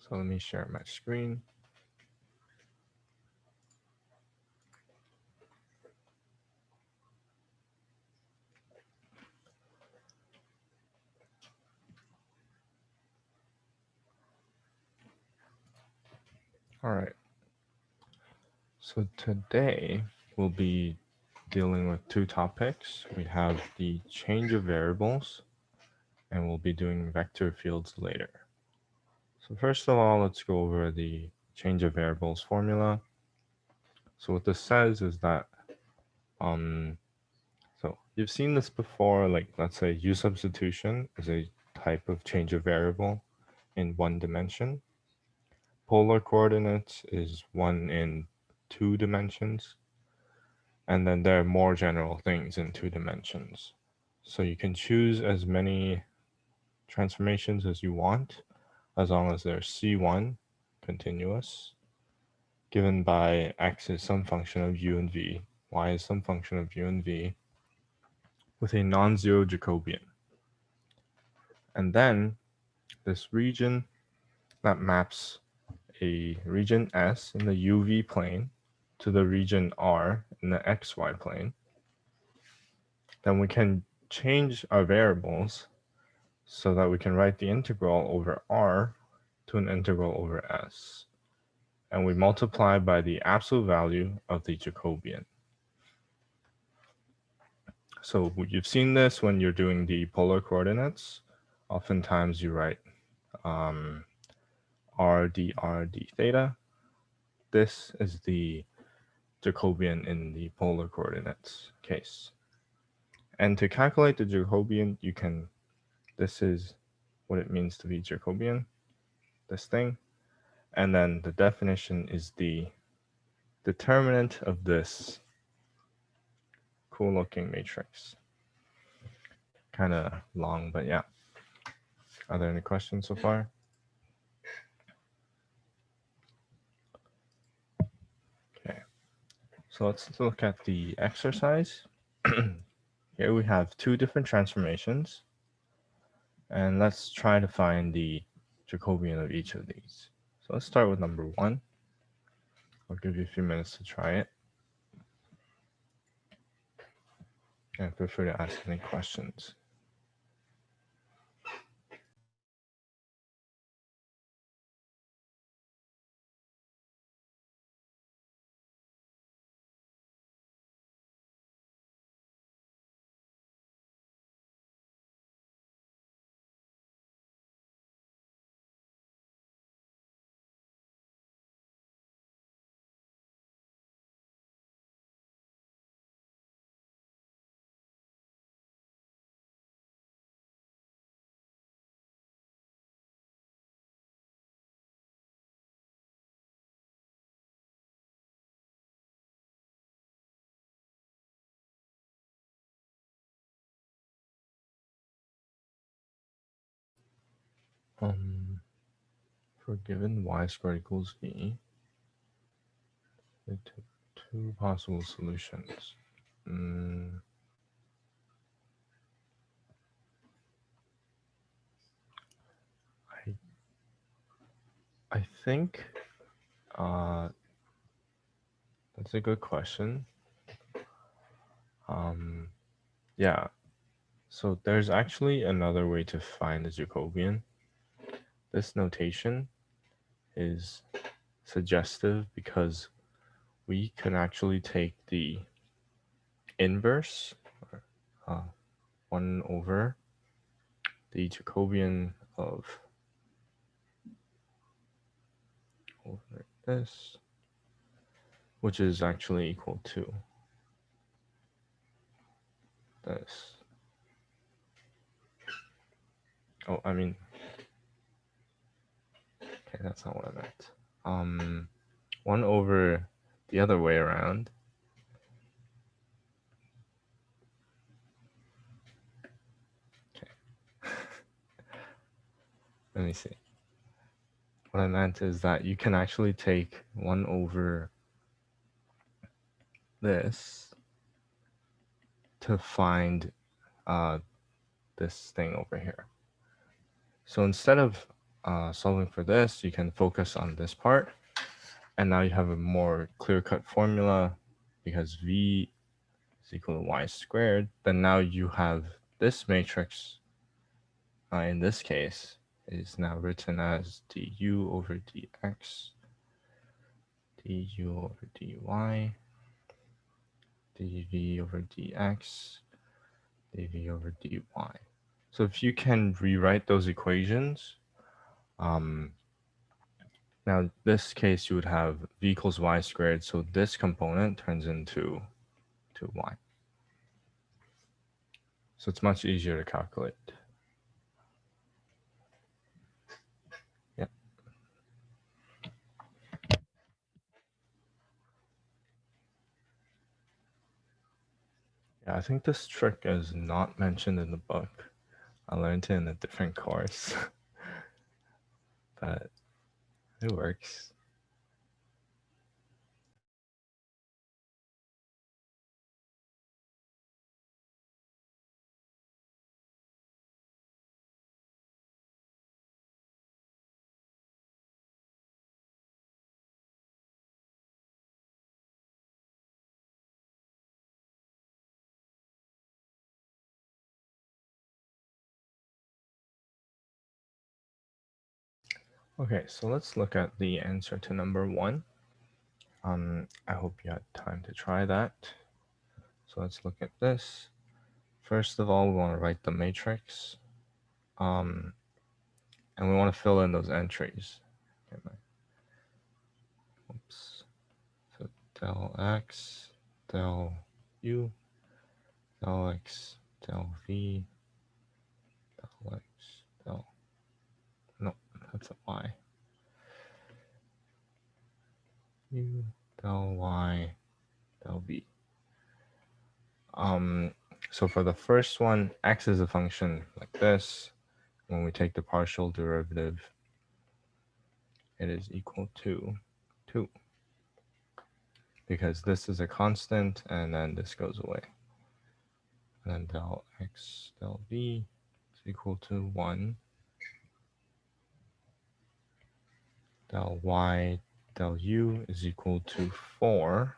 So let me share my screen. All right. So today we'll be dealing with two topics. We have the change of variables, and we'll be doing vector fields later. So first of all, let's go over the change of variables formula. So what this says is that, so you've seen this before, like let's say U substitution is a type of change of variable in one dimension. Polar coordinates is one in two dimensions. And then there are more general things in two dimensions. So you can choose as many transformations as you want, as long as they're C1 continuous, given by x is some function of u and v, y is some function of u and v, with a non-zero Jacobian. And then this region that maps a region S in the uv plane to the region R in the xy plane, then we can change our variables so that we can write the integral over R to an integral over S. And we multiply by the absolute value of the Jacobian. So you've seen this when you're doing the polar coordinates. Oftentimes you write r d theta. This is the Jacobian in the polar coordinates case. And to calculate the Jacobian, you can, this is what it means to be Jacobian, this thing. And then the definition is the determinant of this cool looking matrix. Kind of long, but yeah. Are there any questions so far? Okay, so let's look at the exercise. Here we have two different transformations, and let's try to find the Jacobian of each of these. So let's start with number one. I'll give you a few minutes to try it. And feel free to ask any questions. For given y squared equals v, we took two possible solutions. I think that's a good question. Yeah, so there's actually another way to find the Jacobian. This notation is suggestive because we can actually take the inverse, 1 over the Jacobian of over this, which is actually equal to this. Oh, I mean, okay, that's not what I meant. 1 over the other way around. Okay. Let me see. What I meant is that you can actually take 1 over this to find this thing over here. So instead of solving for this, you can focus on this part. And now you have a more clear-cut formula because v is equal to y squared. Then now you have this matrix, in this case, is now written as du over dx, du over dy, dv over dx, dv over dy. So if you can rewrite those equations, now this case you would have v equals y squared, so this component turns into y. So it's much easier to calculate. Yeah. Yeah, I think this trick is not mentioned in the book. I learned it in a different course, but it works. Okay, so let's look at the answer to number 1. I hope you had time to try that. So let's look at this. First of all, we want to write the matrix. And we want to fill in those entries. Okay, oops. So del x, del u, del x, del v, del x, del, no, that's a y. U, del y, del v. So for the first one, x is a function like this. When we take the partial derivative, it is equal to 2. Because this is a constant, and then this goes away. And then del x, del v is equal to 1. Del y, del u is equal to 4.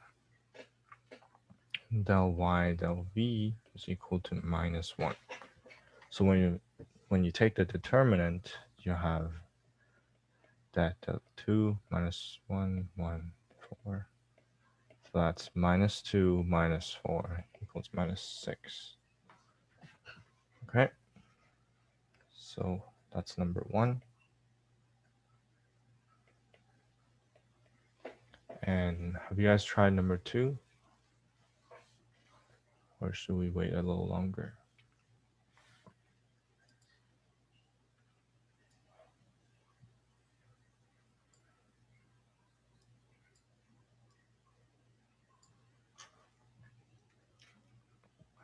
Del y, del v is equal to -1. So when you take the determinant, you have that 2 minus 1, 1, 4. So that's -2 minus 4 equals -6. Okay. So that's number 1. And have you guys tried number 2? Or should we wait a little longer?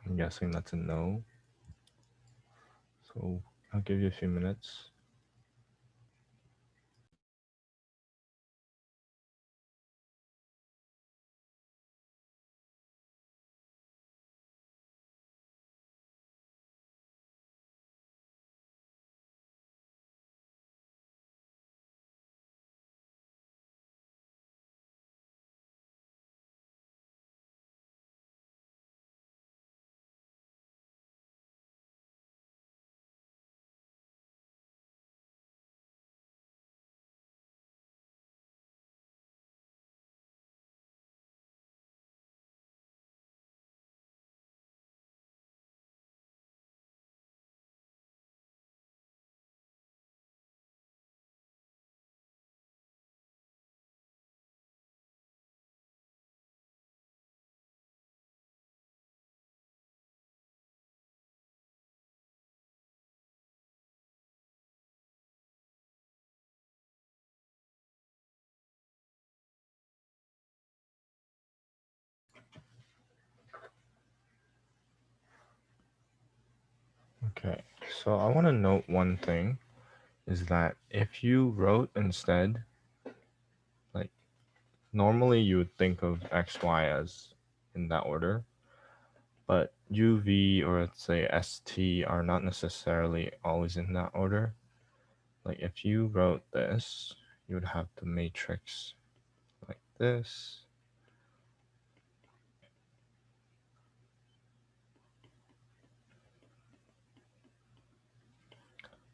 I'm guessing that's a no. So I'll give you a few minutes. Okay, so I want to note one thing, is that if you wrote instead, like normally you would think of x, y as in that order, but u, v, or let's say st are not necessarily always in that order. like if you wrote this, you would have the matrix like this.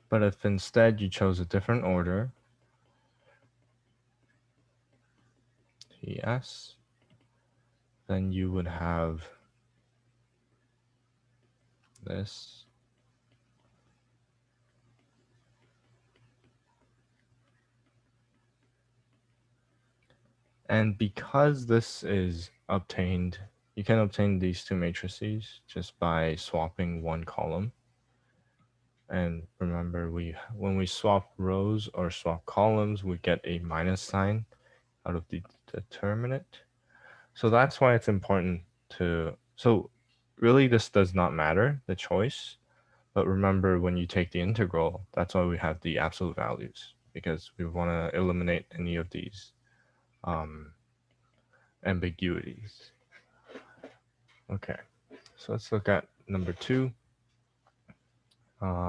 But if instead you chose a different order, TS, then you would have this. And because this is obtained, you can obtain these two matrices just by swapping one column. And remember, when we swap rows or swap columns, we get a minus sign out of the determinant. So that's why it's important to, so really this does not matter, the choice. But remember, when you take the integral, that's why we have the absolute values, because we want to eliminate any of these ambiguities. Okay, so let's look at number 2.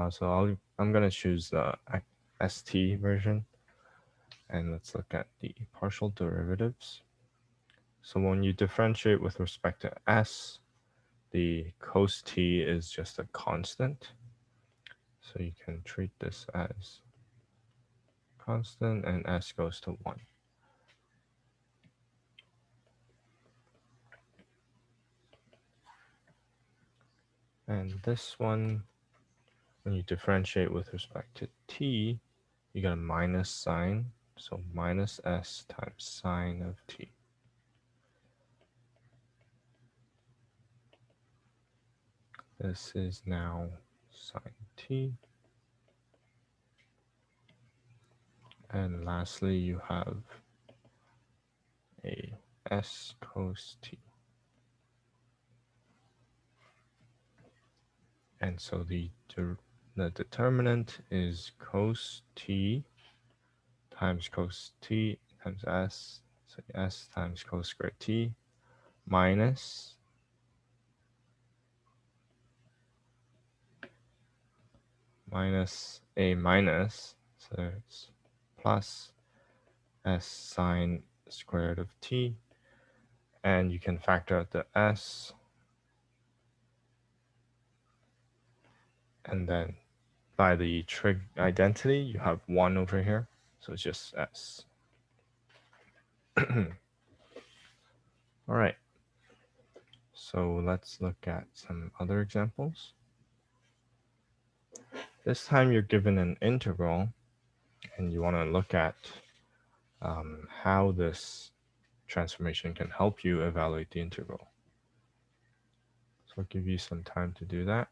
So I'm going to choose the ST version, and let's look at the partial derivatives. So when you differentiate with respect to s, the cos t is just a constant. So you can treat this as constant, and s goes to 1. And this one, when you differentiate with respect to t, you get a minus sign. So minus s times sine of t. This is now sine t. And lastly, you have a s cos t. And so the determinant is cos t times cos t times s, so s times cos squared t, minus a minus, so it's plus s sine squared of t, and you can factor out the s, and then by the trig identity, you have 1 over here, so it's just s. All right, so let's look at some other examples. This time you're given an integral, and you want to look at how this transformation can help you evaluate the integral. So I'll give you some time to do that.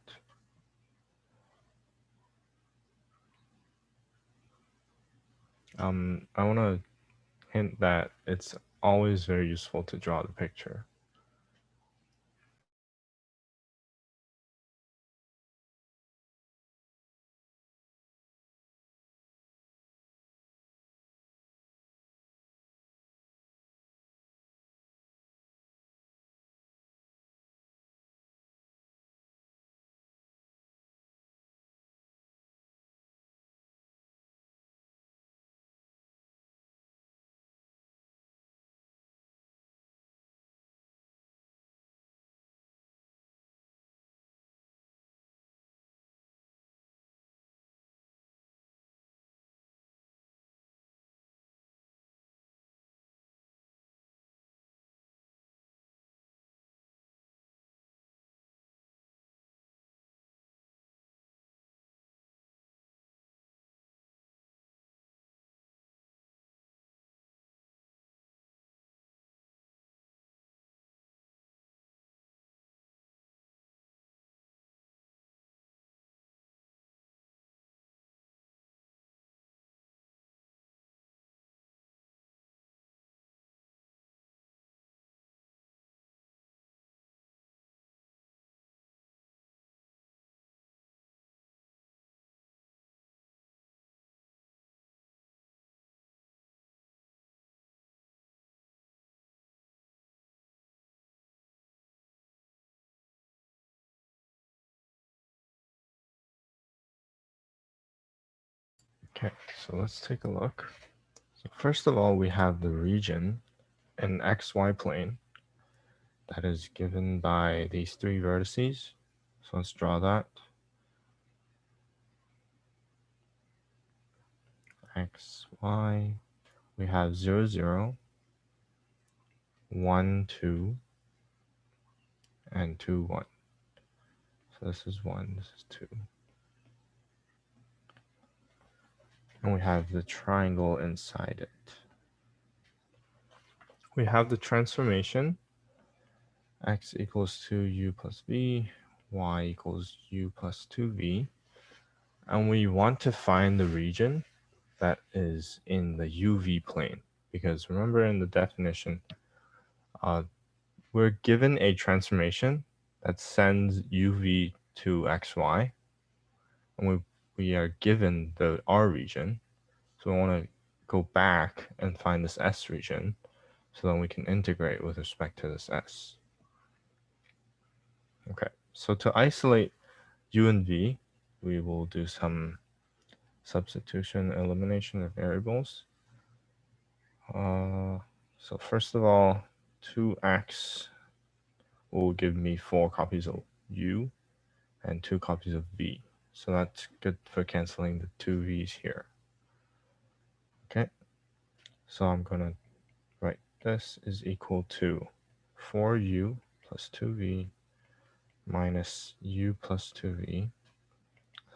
I want to hint that it's always very useful to draw the picture. Okay, so let's take a look. So first of all, we have the region in xy plane that is given by these three vertices. So let's draw that. X, Y, we have 0, 0, 1, 2, and 2, 1. So this is 1, this is 2. And we have the triangle inside it. We have the transformation. X equals 2u plus v, y equals u plus 2v. And we want to find the region that is in the UV plane. Because remember in the definition, we're given a transformation that sends UV to XY. And we are given the R region. So we want to go back and find this S region so then we can integrate with respect to this S. Okay, so to isolate U and V, we will do some substitution, elimination of variables. So first of all, 2x will give me 4 copies of U and 2 copies of V. So that's good for canceling the 2 V's here. Okay, so I'm going to write this is equal to 4U plus 2V minus U plus 2V.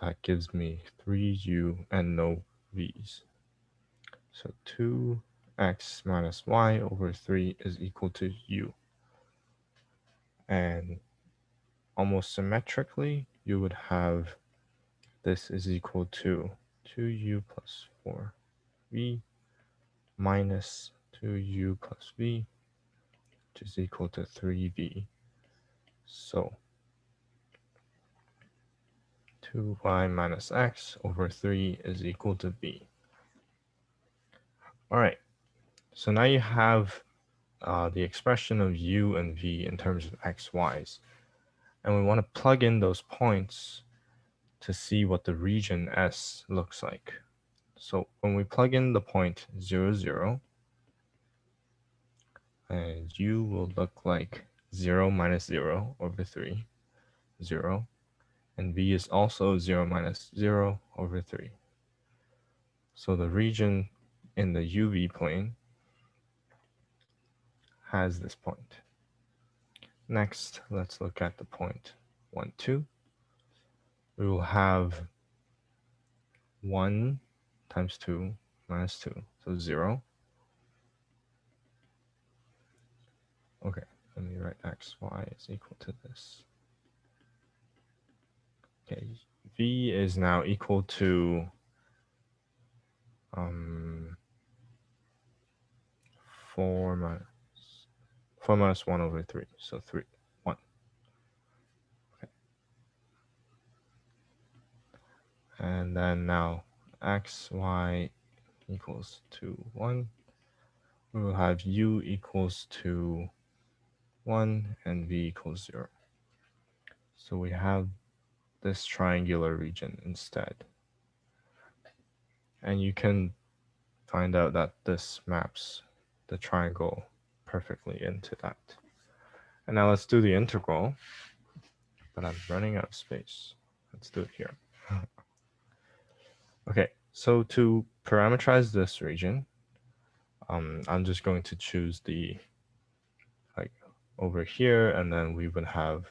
That gives me 3U and no V's. So 2x minus y over 3 is equal to u. And almost symmetrically, you would have this is equal to 2u plus 4v minus 2u plus v, which is equal to 3v. So 2y minus x over 3 is equal to v. All right, so now you have the expression of u and v in terms of x, y's. And we want to plug in those points to see what the region S looks like. So when we plug in the point 0, 0, and u will look like 0 minus 0 over 3, 0. And v is also 0 minus 0 over 3. So the region in the UV plane has this point. Next, let's look at the point 1, 2. We will have 1 times 2 minus 2, so 0. Okay, let me write x, y is equal to this. Okay, v is now equal to 4 minus 1 over 3, so 3, 1. Okay. And then now x, y equals to 1. We will have u equals to 1 and v equals 0. So we have this triangular region instead. And you can find out that this maps the triangle perfectly into that. And now let's do the integral, but I'm running out of space. Let's do it here. Okay, so to parameterize this region, I'm just going to choose the, like, over here, and then we would have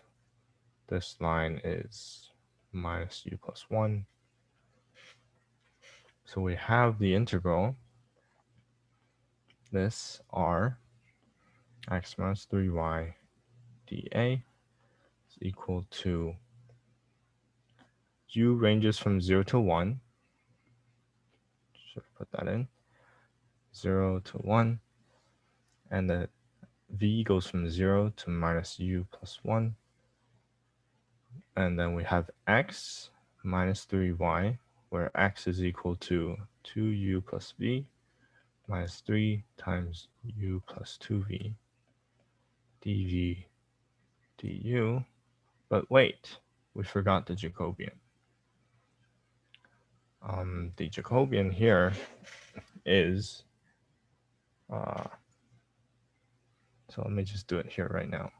this line is minus u plus 1. So we have the integral, this r, x minus 3y dA is equal to u ranges from 0 to 1. Should put that in. 0 to 1. And the v goes from 0 to minus u plus 1. And then we have x minus 3y, where x is equal to 2u plus v minus 3 times u plus 2v dv du. But wait, we forgot the Jacobian. the Jacobian here is, so let me just do it here right now.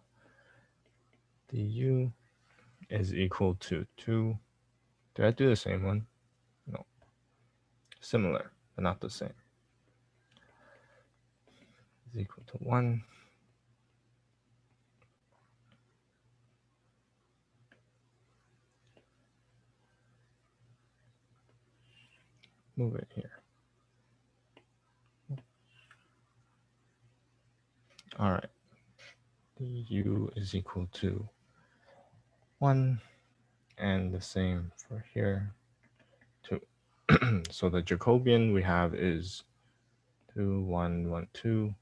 Du is equal to 2. Did I do the same one? No. Similar, but not the same. Is equal to 1. Move it here. All right. Du is equal to 1, and the same for here, 2. So the Jacobian we have is 2, 1, 1, 2,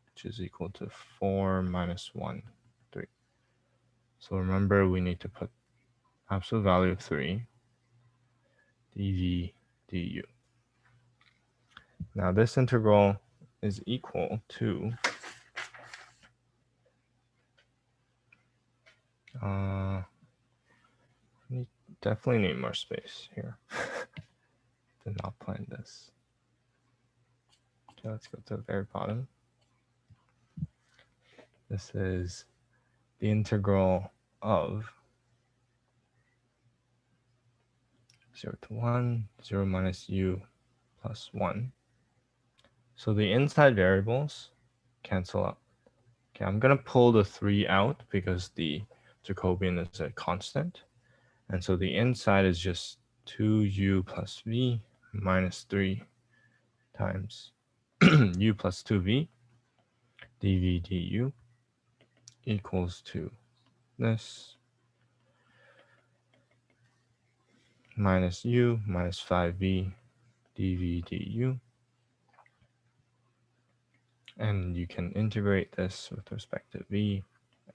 which is equal to 4 minus 1, 3. So remember, we need to put absolute value of 3, dv du. Now this integral is equal to definitely need more space here. Did not plan this. Okay, let's go to the very bottom. This is the integral of 0 to 1, 0 minus u plus 1. So the inside variables cancel out. Okay, I'm going to pull the 3 out because the Jacobian is a constant. And so the inside is just 2u plus v minus 3 times u plus 2v dv du equals to this minus u minus 5v dv du. And you can integrate this with respect to v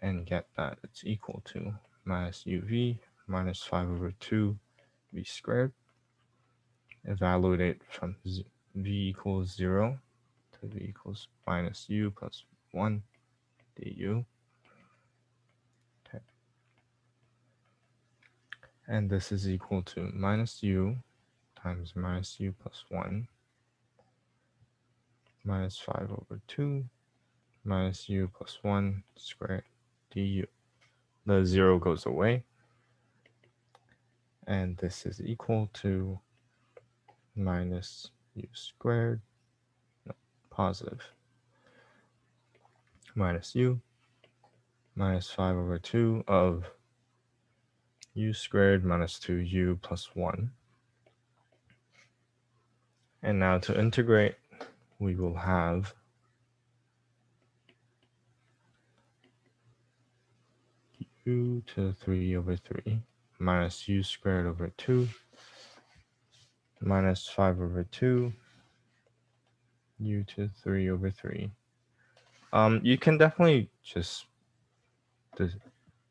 and get that it's equal to minus uv minus 5 over 2 v squared. Evaluate from v equals 0 to v equals minus u plus 1 du. Okay. And this is equal to minus u times minus u plus 1 minus 5 over 2 minus u plus 1 squared du. The 0 goes away. And this is equal to minus u squared, no, positive, minus u minus 5 over 2 of u squared minus 2u plus 1. And now to integrate, we will have u to the 3 over 3 minus u squared over 2 minus 5 over 2 u to 3 over 3. You can definitely just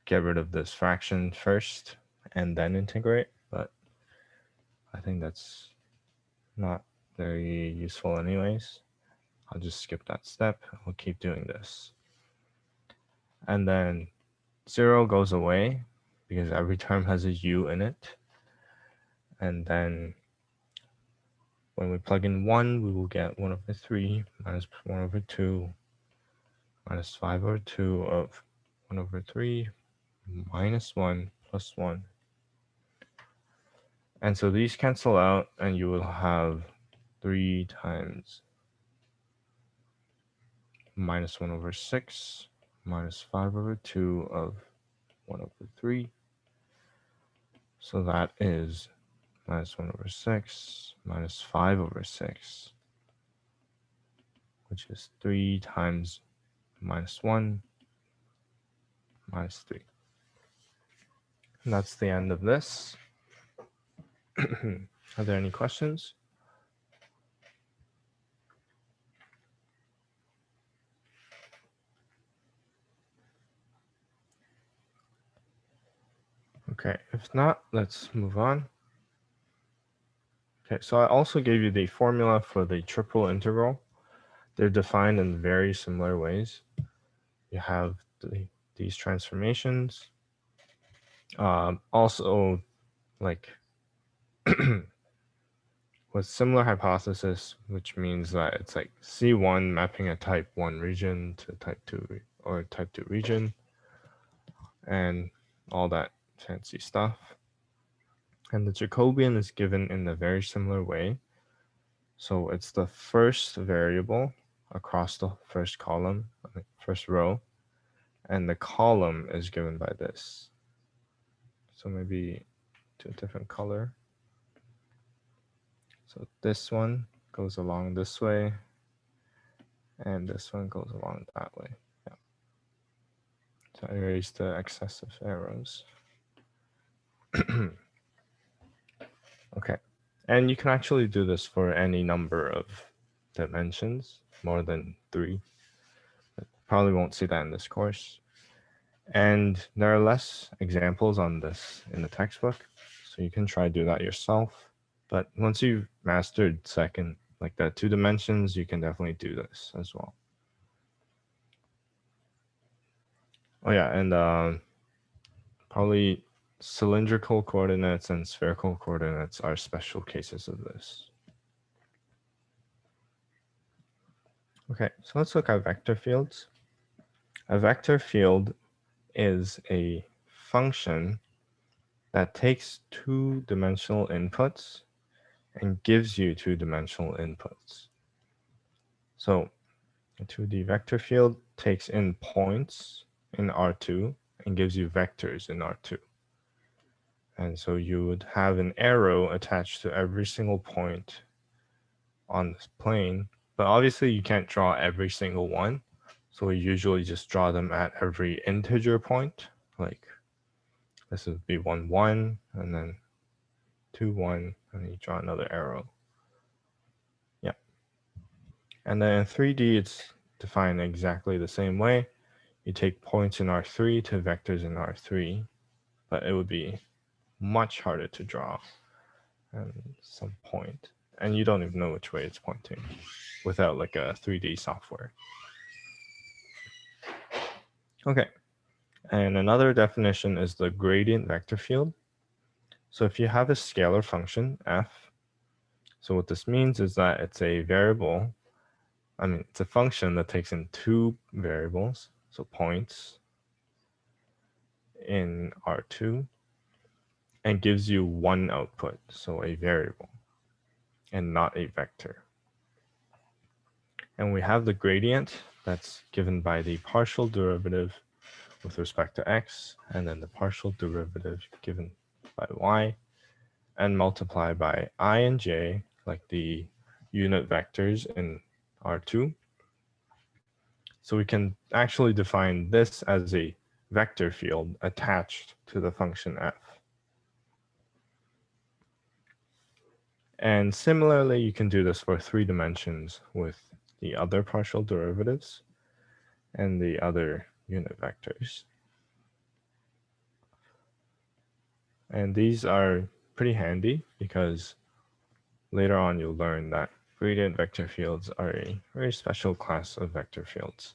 get rid of this fraction first and then integrate, but I think that's not very useful anyways. I'll just skip that step. I'll keep doing this. And then 0 goes away because every term has a u in it. And then when we plug in 1, we will get 1 over 3 minus 1 over 2 minus 5 over 2 of 1 over 3 minus 1 plus 1. And so these cancel out, and you will have 3 times minus 1 over 6 minus 5 over 2 of 1 over 3. So that is minus 1 over 6 minus 5 over 6, which is 3 times minus 1 minus 3. And that's the end of this. Are there any questions? Okay, if not, let's move on. Okay, so I also gave you the formula for the triple integral. They're defined in very similar ways. You have these transformations. Also, like with similar hypothesis, which means that it's like C1 mapping a type 1 region to type 2 or type 2 region and all that fancy stuff. And the Jacobian is given in a very similar way. So it's the first variable across the first column, first row, and the column is given by this. So maybe to a different color. So this one goes along this way, and this one goes along that way. Yeah. So I erase the excessive arrows. Okay. And you can actually do this for any number of dimensions, more than 3. Probably won't see that in this course. And there are less examples on this in the textbook, so you can try to do that yourself. But once you've mastered second, like the 2 dimensions, you can definitely do this as well. Oh yeah, and probably cylindrical coordinates and spherical coordinates are special cases of this. Okay, so let's look at vector fields. A vector field is a function that takes 2-dimensional inputs and gives you 2-dimensional inputs. So a 2D vector field takes in points in R2 and gives you vectors in R2. And so you would have an arrow attached to every single point on this plane, but obviously you can't draw every single one. So we usually just draw them at every integer point, like this would be 1, 1, and then 2, 1, and then you draw another arrow. Yeah. And then in 3D, it's defined exactly the same way. You take points in R3 to vectors in R3, but it would be much harder to draw and some point. And you don't even know which way it's pointing without like a 3D software. Okay. And another definition is the gradient vector field. So if you have a scalar function, f, so what this means is that it's a variable, it's a function that takes in 2 variables, so points in R2, and gives you 1 output, so a variable, and not a vector. And we have the gradient that's given by the partial derivative with respect to x, and then the partial derivative given by y, and multiply by I and j, like the unit vectors in R2. So we can actually define this as a vector field attached to the function f. And similarly, you can do this for 3 dimensions with the other partial derivatives and the other unit vectors. And these are pretty handy because later on you'll learn that gradient vector fields are a very special class of vector fields.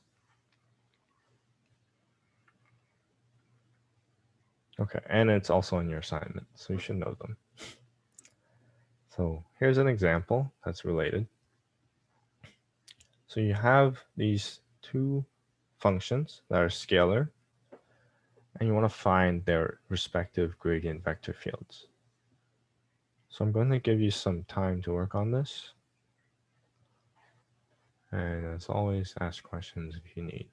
Okay, and it's also in your assignment, so you should know them. So here's an example that's related. So you have these 2 functions that are scalar, and you want to find their respective gradient vector fields. So I'm going to give you some time to work on this. And as always, ask questions if you need.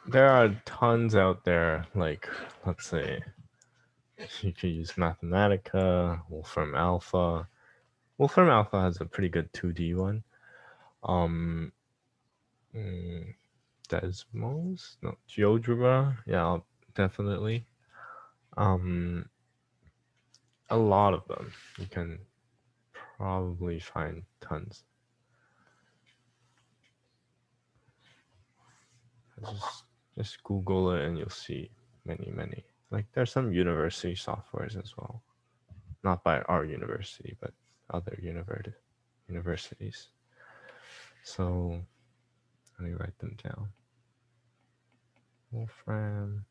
There are tons out there, like, let's say, you could use Mathematica, Wolfram Alpha. Wolfram Alpha has a pretty good 2D one. Desmos? No, GeoGebra. Yeah, I'll definitely. A lot of them. You can probably find tons. Just Google it and you'll see many. Like there's some university softwares as well. Not by our university, but other universities. So let me write them down. Wolfram.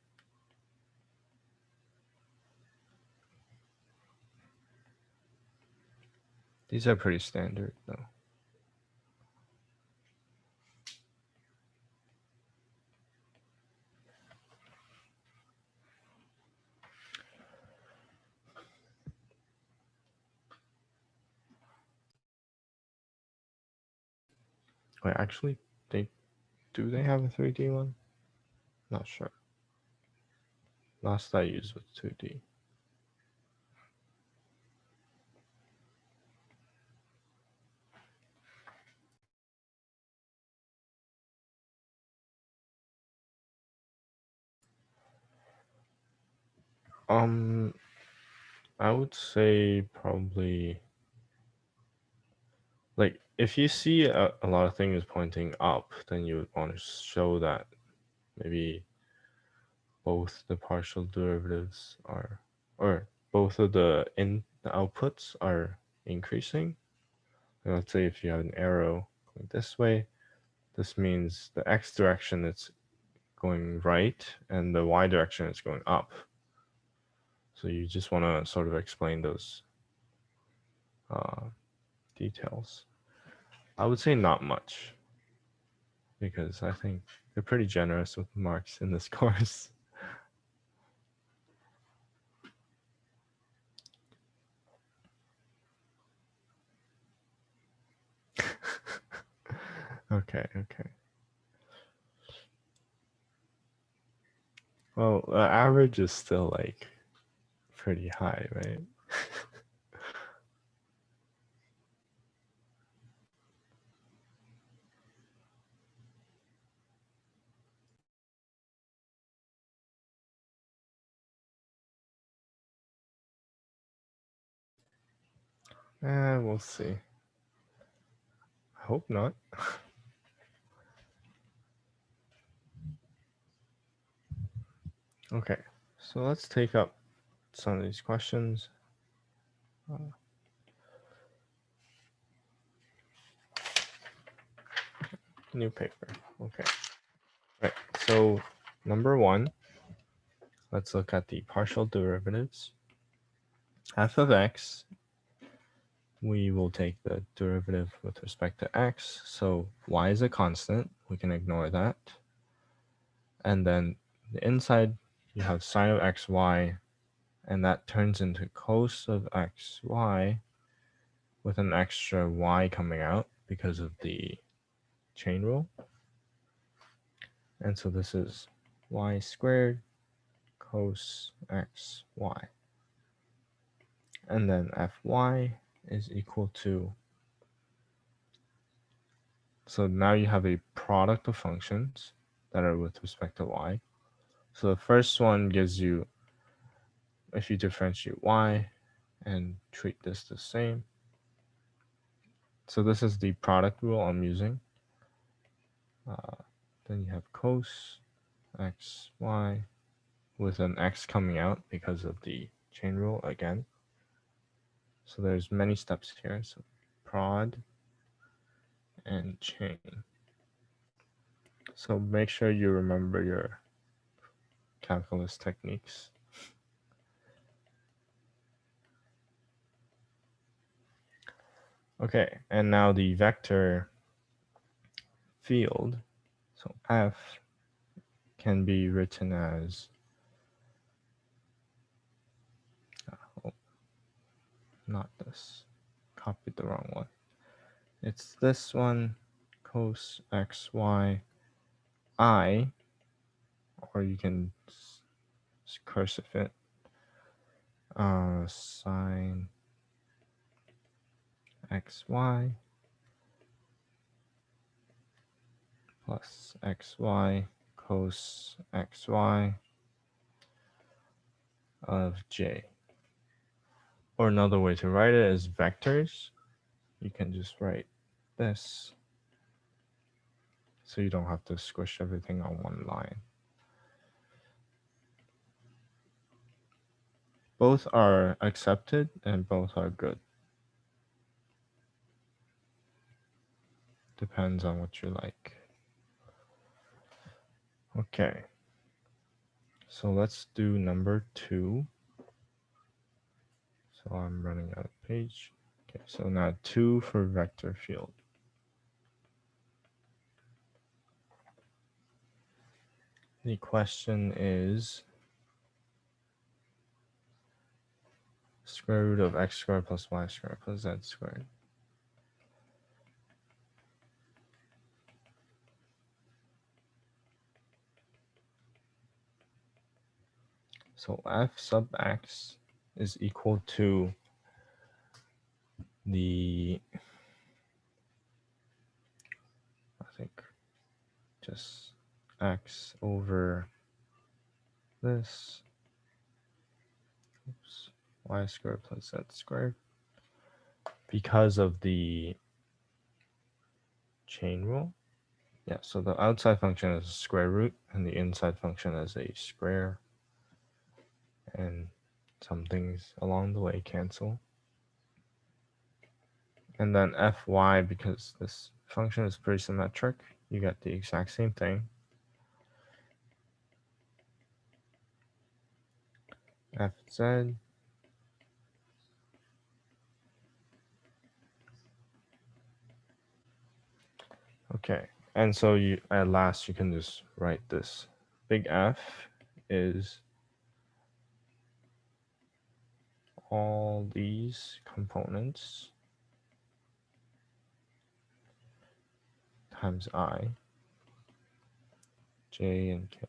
These are pretty standard though. Wait, actually, they have a 3D one? Not sure. Last I used was 2D. I would say probably like if you see a lot of things pointing up, then you would want to show that maybe both the partial derivatives are, or both of the outputs are increasing. Let's say if you have an arrow going this way, this means the x direction it's going right and the y direction is going up. So you just want to sort of explain those details. I would say not much because I think they're pretty generous with marks in this course. Okay. Well, the average is still like pretty high, right? We'll see. I hope not. Okay, so let's take up some of these questions. New paper. Okay. Right. So number 1, let's look at the partial derivatives. F of x, we will take the derivative with respect to x. So y is a constant. We can ignore that. And then the inside, you have sine of xy, and that turns into cos of xy with an extra y coming out because of the chain rule. And so this is y squared cos xy. And then fy is equal to, so now you have a product of functions that are with respect to y. So the first one gives you, if you differentiate y and treat this the same. So this is the product rule I'm using. Then you have cos xy with an x coming out because of the chain rule again. So there's many steps here. So prod and chain. So make sure you remember your calculus techniques. Okay, and now the vector field. So F can be written as, not this, copied the wrong one. It's this one, cos xy I, or you can cursive it, sine xy plus xy cos xy of j. Or another way to write it is vectors. You can just write this, so you don't have to squish everything on one line. Both are accepted and both are good. Depends on what you like. Okay. So let's do number 2. So I'm running out of page. Okay, so now 2 for vector field. The question is square root of x squared plus y squared plus z squared. So f sub x is equal to the, I think, just x over this, oops, y squared plus z squared, because of the chain rule. Yeah, so the outside function is a square root and the inside function is a square, and some things along the way cancel. And then fy, because this function is pretty symmetric, you get the exact same thing. Fz okay, and so you at last you can just write this. Big F is all these components times I, j, and k.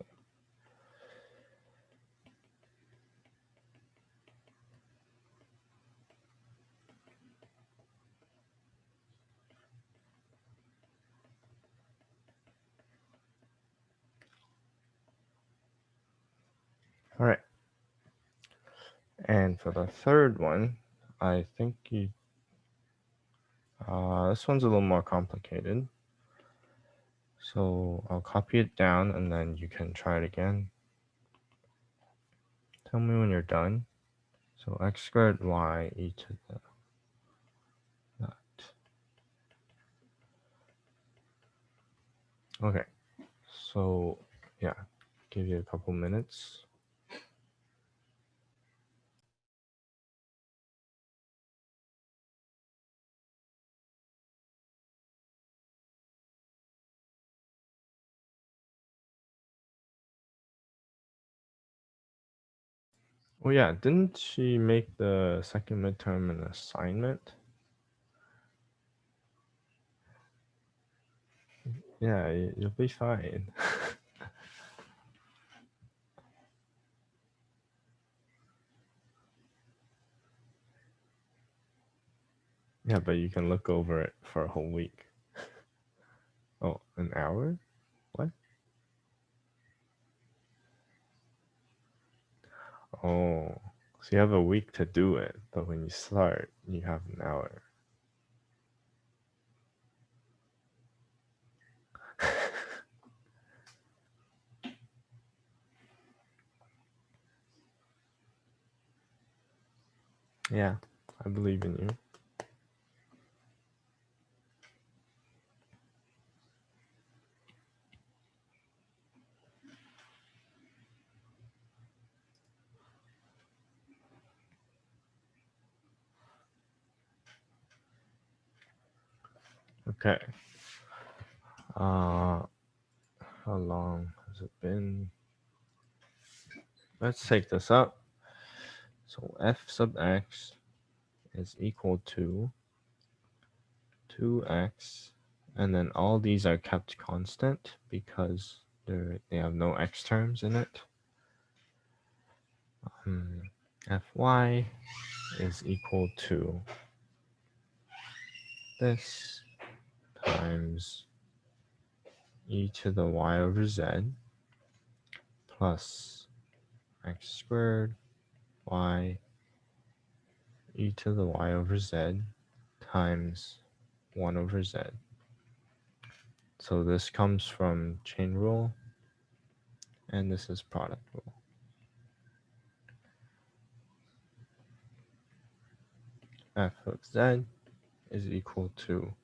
All right. And for the third one, I think you, this one's a little more complicated. So I'll copy it down and then you can try it again. Tell me when you're done. So x squared y e to the that. Okay, so yeah, give you a couple minutes. Oh yeah, didn't she make the second midterm an assignment? Yeah, you'll be fine. Yeah, but you can look over it for a whole week. Oh, an hour? What? Oh, so you have a week to do it, but when you start, you have an hour. Yeah, I believe in you. Okay. How long has it been? Let's take this up. So f sub x is equal to 2x, and then all these are kept constant because they have no x terms in it. Fy is equal to this times e to the y over z plus x squared y e to the y over z times 1 over z. So this comes from chain rule, and this is product rule. F of z is equal to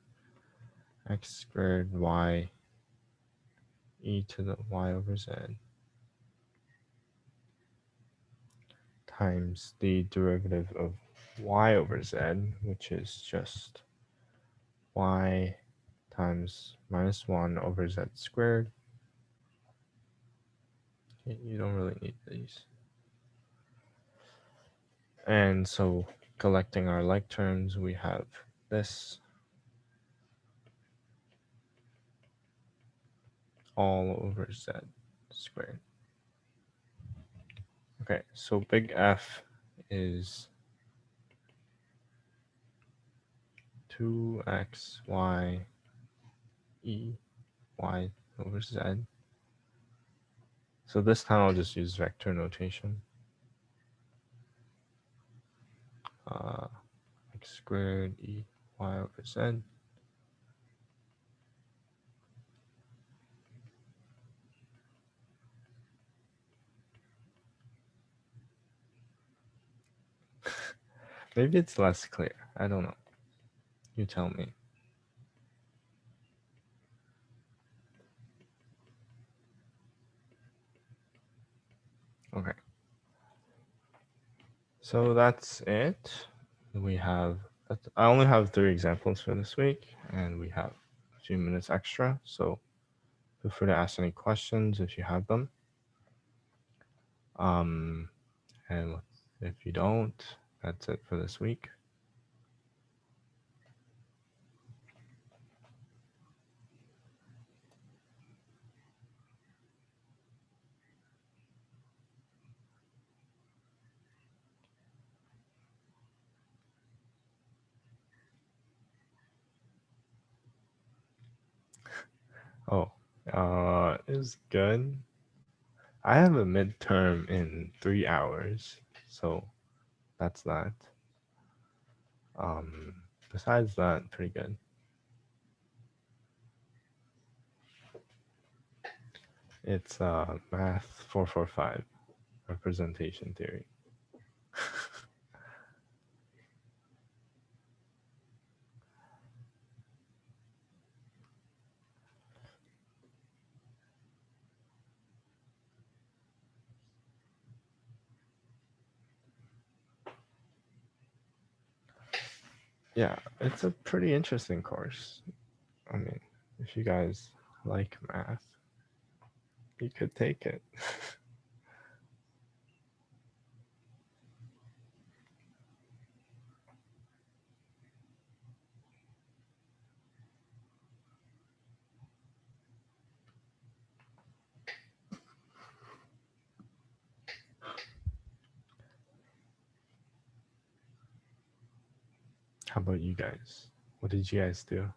x squared y e to the y over z times the derivative of y over z, which is just y times minus 1 over z squared. You don't really need these. And so collecting our like terms, we have this all over z squared. Okay, so big F is 2xy e y over z. So this time I'll just use vector notation. X squared e y over z. Maybe it's less clear. I don't know. You tell me. Okay. So that's it. We have, I only have 3 examples for this week, and we have a few minutes extra. So feel free to ask any questions if you have them. And if you don't, that's it for this week. Oh, it was good. I have a midterm in 3 hours, so that's that. Besides that, pretty good. It's Math 445, representation theory. Yeah, it's a pretty interesting course. I mean, if you guys like math, you could take it. How about you guys? What did you guys do?